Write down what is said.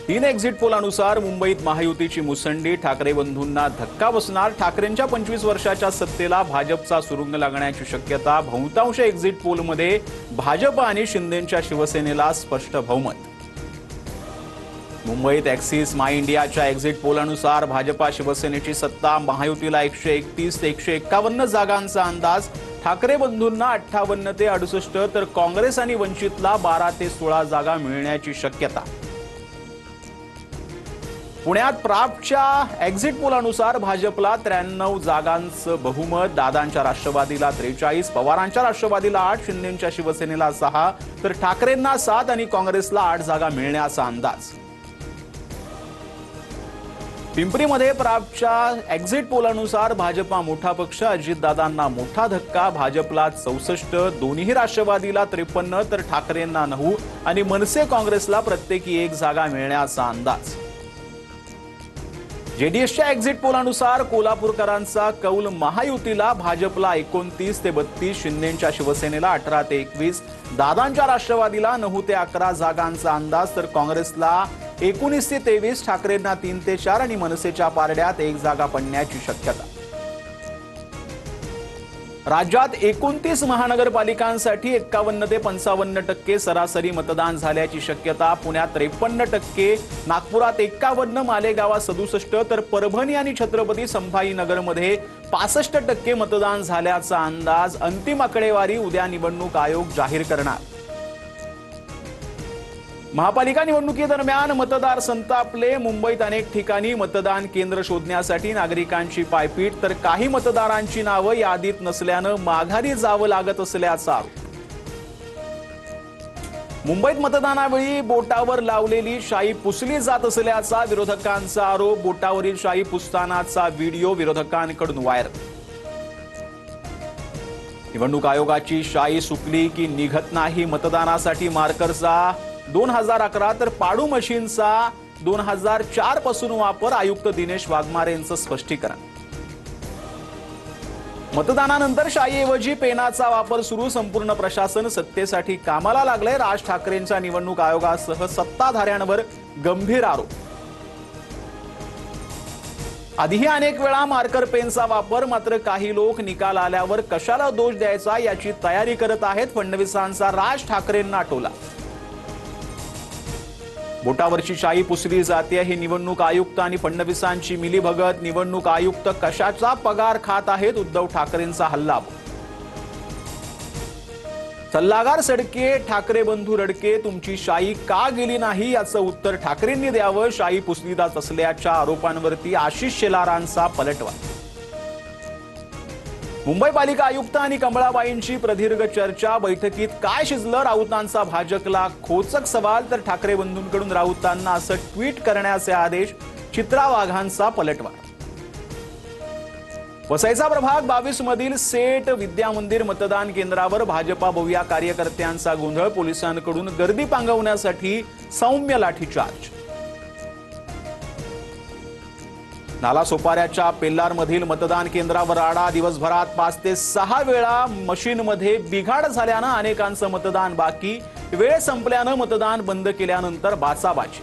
तीन एक्झिट पोलानुसार मुंबईत महायुतीची मुसंडी, ठाकरे बंधूंना धक्का बसणार. ठाकरेंच्या 25 वर्षाच्या सत्तेला भाजपचा सुरुंग लागण्याची शक्यता. बहुतांश एक्झिट पोलमध्ये भाजप आणि शिंदेंच्या शिवसेनेला स्पष्ट बहुमत. मुंबईत ॲक्सिस माय इंडियाच्या एक्झिट पोलानुसार भाजपा शिवसेनेची सत्ता. महायुतीला 131 ते 151 जागांचा अंदाज. ठाकरे बंधूंना 58 ते 68 तर काँग्रेस आणि वंचितला 12 ते 16 जागा मिळण्याची शक्यता. पुण्यात प्राप्तच्या एक्झिट पोलानुसार भाजपला 93 जागांचं बहुमत. दादांच्या राष्ट्रवादीला 43, पवारांच्या राष्ट्रवादीला 8, शिंदेंच्या शिवसेनेला 6 तर ठाकरेंना 7 आणि काँग्रेसला 8 जागा मिळण्याचा अंदाज. पिंपरीमध्ये प्राप्तच्या एक्झिट पोलानुसार भाजपा मोठा पक्ष. अजितदादांना मोठा धक्का. भाजपला 64, दोन्ही राष्ट्रवादीला 53 तर ठाकरेंना 9 आणि मनसे काँग्रेसला प्रत्येकी 1 जागा मिळण्याचा अंदाज. जेडीएसच्या एक्झिट पोलानुसार कोल्हापूरकरांचा कौल महायुतीला. भाजपला 29 ते 32, शिंदेंच्या शिवसेनेला 18 ते 21, दादांच्या राष्ट्रवादीला 9 ते 11 जागांचा अंदाज तर काँग्रेसला 19 ते 23, ठाकरेंना 3 ते 4 आणि मनसेच्या पारड्यात 1 जागा पडण्याची शक्यता. राज्यात 29 महानगरपालिकांसाठी 51 ते 55% सरासरी मतदान झाल्याची शक्यता. पुण्यात 53%, नागपुरात 51, मालेगावात 67 तर परभणी आणि छत्रपती संभाजीनगरमध्ये 65% मतदान झाल्याचा अंदाज. अंतिम आकडेवारी उद्या निवडणूक आयोग जाहीर करणार. महापालिका निवडणुकीदरम्यान मतदार संतापले. मुंबईत अनेक ठिकाणी मतदान केंद्र शोधण्यासाठी नागरिकांची पायपीट तर काही मतदारांची नावं यादीत नसल्यानं माघारी जावं लागत असल्याचा आरोप. मुंबईत मतदानावेळी बोटावर लावलेली शाई पुसली जात असल्याचा विरोधकांचा आरोप. बोटावरील शाई पुसतानाचा व्हिडिओ विरोधकांकडून व्हायरल. निवडणूक आयोगाची शाई सुकली की निघत नाही. मतदानासाठी मार्करचा 2011 तर पाडू मशीनचा 2004 पासून वापर. आयुक्त दिनेश वाघमारेंचं स्पष्टीकरण. मतदानानंतर शाईऐवजी पेनाचा वापर सुरू. संपूर्ण प्रशासन सत्तेसाठी कामाला लागलंय. राज ठाकरेंच्या निवडणूक आयोगासह सत्ताधाऱ्यांवर गंभीर आरोप. आधीही अनेक वेळा मार्कर पेनचा वापर, मात्र काही लोक निकाल आल्यावर कशाला दोष द्यायचा याची तयारी करत आहेत. फडणवीसांचा राज ठाकरेंना टोला. बोटावरची शाई पुसली जाते. ही निवडणूक आयुक्त आणि फडणवीसांची मिलीभगत. निवडणूक आयुक्त कशाचा पगार खात आहेत? उद्धव ठाकरेंचा हल्ला. सल्लागार सडके, ठाकरे बंधू रडके. तुमची शाई का गेली नाही याचं उत्तर ठाकरेंनी द्यावं. शाई पुसली जात असल्याच्या आरोपांवरती आशिष शेलारांचा पलटवार. मुंबई पालिका आयुक्त आणि कमळाबाईंची प्रदीर्घ चर्चा. बैठकीत काय शिजलं? राऊतांचा भाजपला खोचक सवाल तर ठाकरे बंधूंकडून राऊतांना असं ट्विट करण्याचे आदेश. चित्रा वाघांचा पलटवार. वसईचा प्रभाग 22 मधील सेट विद्यामंदिर मतदान केंद्रावर भाजपा बहुया कार्यकर्त्यांचा गोंधळ. पोलिसांकडून गर्दी पांगवण्यासाठी सौम्य लाठीचार्ज. नालासोपाऱ्याच्या पेल्लारमधील मतदान केंद्रावर राडा. दिवसभरात 5 ते 6 वेळा मशीनमध्ये बिघाड झाल्यानं अनेकांचं मतदान बाकी. वेळ संपल्यानं मतदान बंद केल्यानंतर बाचाबाची.